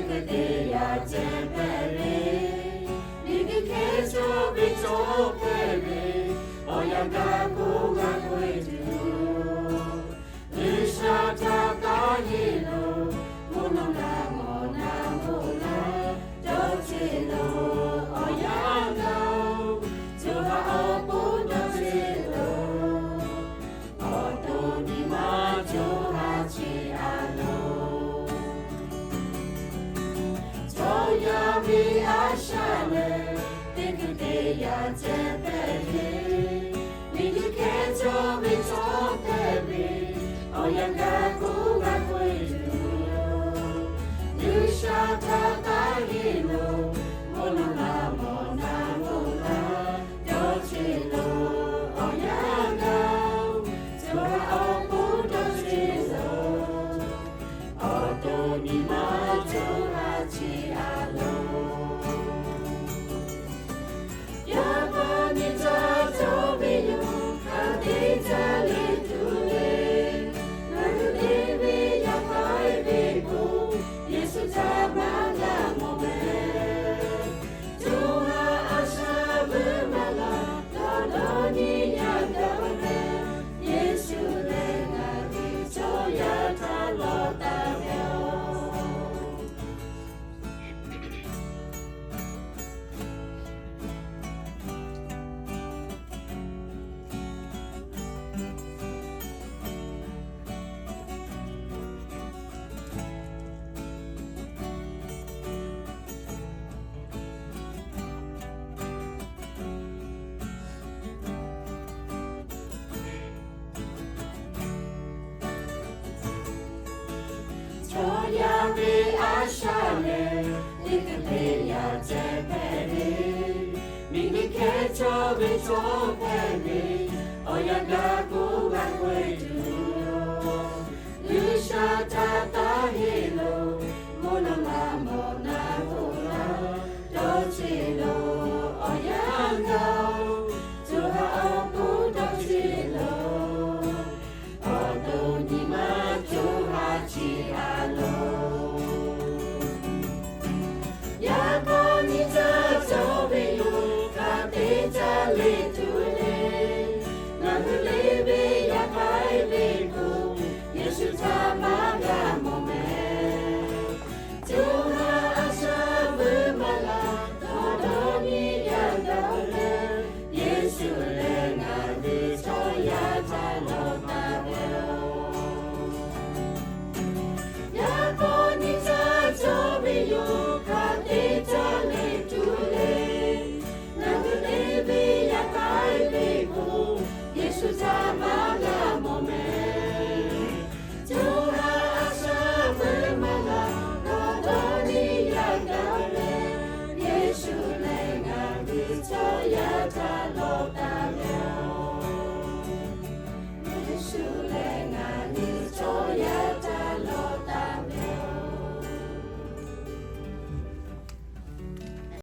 Dikadeya Jempere, Nikikejo Bicho Pere, Oyanga Kuga Kwetu, Nishata Kahilo, Munona Mona Mona, Dotilo, Oyanga, Tuha Opu Dotilo, Oto Nima Johachi Alo. Toyami Ashale, Dikadeya Jempere, Nikikejo Bicho Pere, Oyanga Kuga Kwetu, Nishata Kahilo, Monona Mona Mona, Dotilo, Oyanga, Tuha Opu Dotilo, Oto Nima Johachi Alo. Yabani Jato Biyu, Kadita Litule, Narudevi Yapai Bibu, Yesu Tabala Mobe, Tuha Asha Bumala, Tadoni Yagabane, Yesu Lenga Victoria Talotavio. Toyami Ashale, Dikadeya Jempere, Nikikejo Bicho Pere, Oyanga Kuga Kwetu, Lucia